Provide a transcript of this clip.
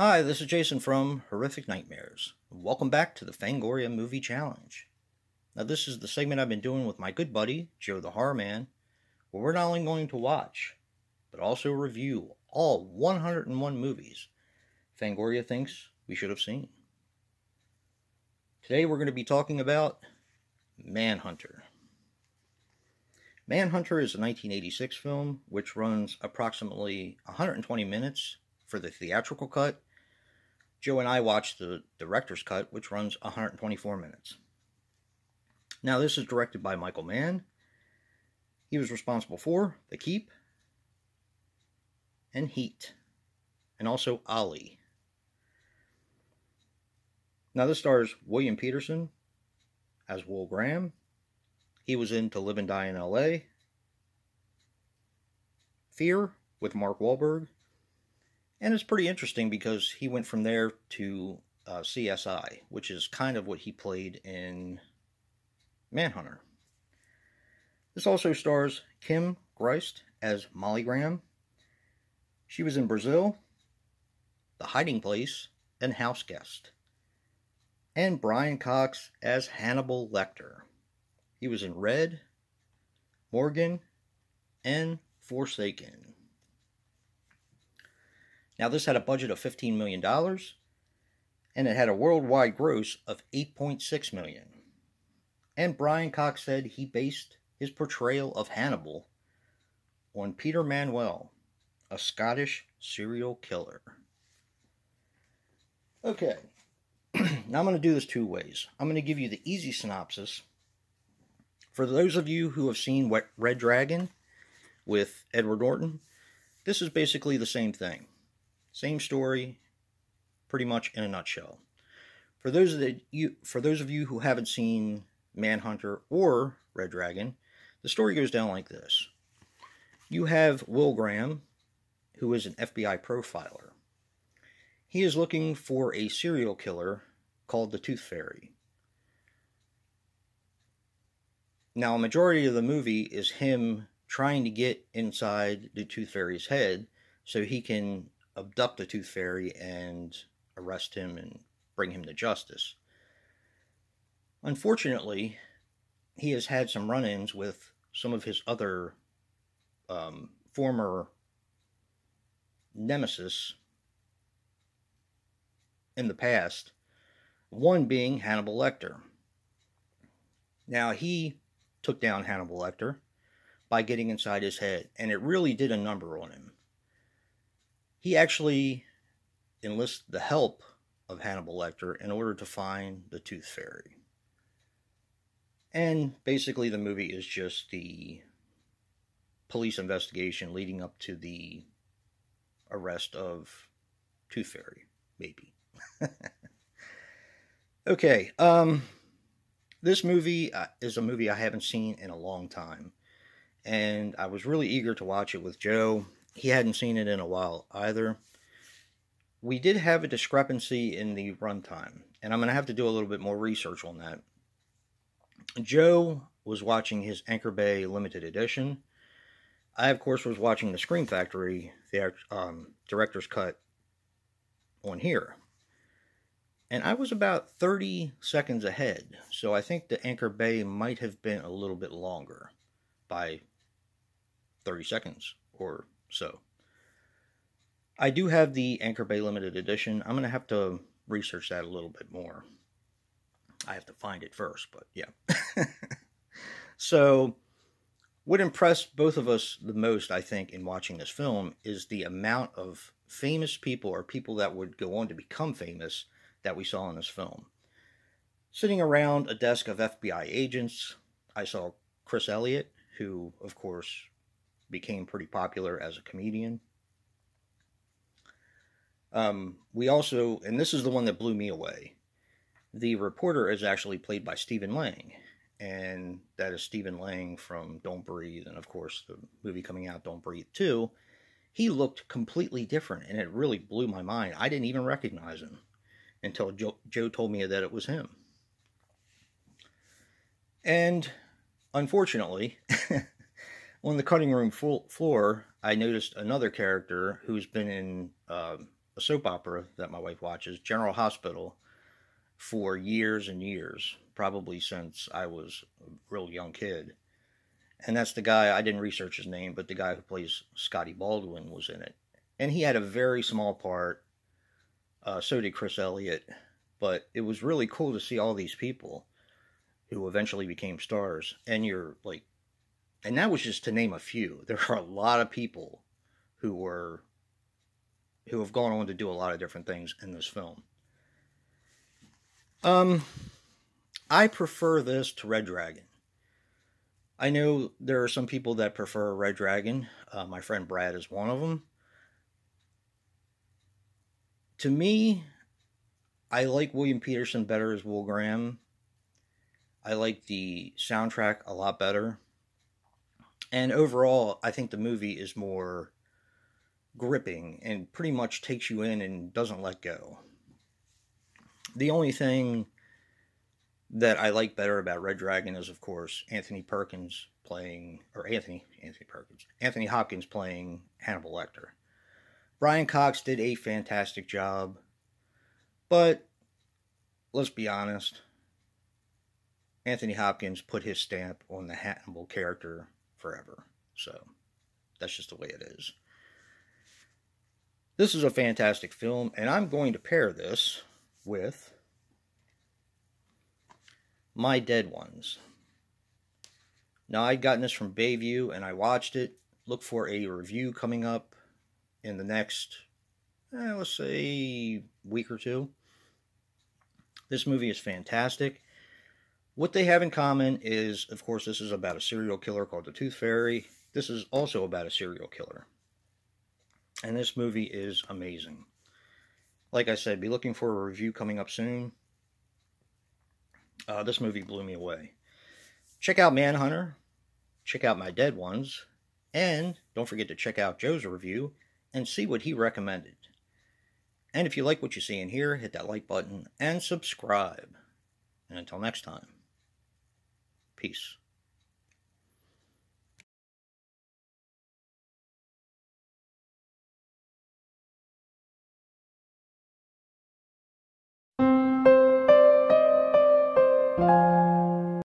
Hi, this is Jason from Horrific Nightmares. Welcome back to the Fangoria Movie Challenge. Now, this is the segment I've been doing with my good buddy, Joe the Horror Man, where we're not only going to watch, but also review all 101 movies Fangoria thinks we should have seen. Today we're going to be talking about Manhunter. Manhunter is a 1986 film which runs approximately 120 minutes for the theatrical cut. Joe and I watched the director's cut, which runs 124 minutes. Now, this is directed by Michael Mann. He was responsible for The Keep and Heat, and also Ali. Now, this stars William Peterson as Will Graham. He was in To Live and Die in L.A., Fear with Mark Wahlberg, and it's pretty interesting because he went from there to CSI, which is kind of what he played in Manhunter. This also stars Kim Greist as Molly Graham. She was in Brazil, The Hiding Place, and House Guest. And Brian Cox as Hannibal Lecter. He was in Red, Morgan, and Forsaken. Now, this had a budget of $15 million, and it had a worldwide gross of $8.6 million. And Brian Cox said he based his portrayal of Hannibal on Peter Manuel, a Scottish serial killer. Okay, now I'm going to do this two ways. I'm going to give you the easy synopsis. For those of you who have seen Red Dragon with Edward Norton, this is basically the same thing. Same story, pretty much in a nutshell. For those of you who haven't seen Manhunter or Red Dragon, the story goes down like this. You have Will Graham, who is an FBI profiler. He is looking for a serial killer called the Tooth Fairy. Now, a majority of the movie is him trying to get inside the Tooth Fairy's head so he can abduct the Tooth Fairy and arrest him and bring him to justice. Unfortunately, he has had some run-ins with some of his other former nemesis in the past, one being Hannibal Lecter. Now, he took down Hannibal Lecter by getting inside his head, and it really did a number on him. He actually enlisted the help of Hannibal Lecter in order to find the Tooth Fairy. And basically the movie is just the police investigation leading up to the arrest of Tooth Fairy, maybe. Okay, this movie is a movie I haven't seen in a long time. And I was really eager to watch it with Joe. He hadn't seen it in a while either. We did have a discrepancy in the runtime, and I'm going to have to do a little bit more research on that. Joe was watching his Anchor Bay limited edition. I, of course, was watching the Scream Factory, the director's cut on here. And I was about 30 seconds ahead, so I think the Anchor Bay might have been a little bit longer by 30 seconds or so. I do have the Anchor Bay limited edition. I'm going to have to research that a little bit more. I have to find it first, but yeah. So, what impressed both of us the most, I think, in watching this film is the amount of famous people, or people that would go on to become famous, that we saw in this film. Sitting around a desk of FBI agents, I saw Chris Elliott, who, of course, became pretty popular as a comedian. We also, and this is the one that blew me away, the reporter is actually played by Stephen Lang, and that is Stephen Lang from Don't Breathe, and of course the movie coming out, Don't Breathe 2. He looked completely different, and it really blew my mind. I didn't even recognize him until Joe told me that it was him. And unfortunately, on the cutting room floor, I noticed another character who's been in a a soap opera that my wife watches, General Hospital, for years and years, probably since I was a real young kid. And that's the guy, I didn't research his name, but the guy who plays Scotty Baldwin was in it. And he had a very small part. So did Chris Elliott. But it was really cool to see all these people who eventually became stars. And you're like, and that was just to name a few. There are a lot of people who have gone on to do a lot of different things in this film. I prefer this to Red Dragon. I know there are some people that prefer Red Dragon. My friend Brad is one of them. To me, I like William Peterson better as Will Graham. I like the soundtrack a lot better. And overall, I think the movie is more gripping and pretty much takes you in and doesn't let go. The only thing that I like better about Red Dragon is, of course, Anthony Hopkins playing Hannibal Lecter. Brian Cox did a fantastic job, but let's be honest, Anthony Hopkins put his stamp on the Hannibal character forever. So that's just the way it is. This is a fantastic film, and I'm going to pair this with My Dead Ones. Now, I'd gotten this from Bayview, and I watched it. Look for a review coming up in the next, let's say, week or two. This movie is fantastic. What they have in common is, of course, this is about a serial killer called the Tooth Fairy. This is also about a serial killer. And this movie is amazing. Like I said, be looking for a review coming up soon. This movie blew me away. Check out Manhunter. Check out My Dead Ones. And don't forget to check out Joe's review and see what he recommended. And if you like what you see in here, hit that like button and subscribe. And until next time, peace.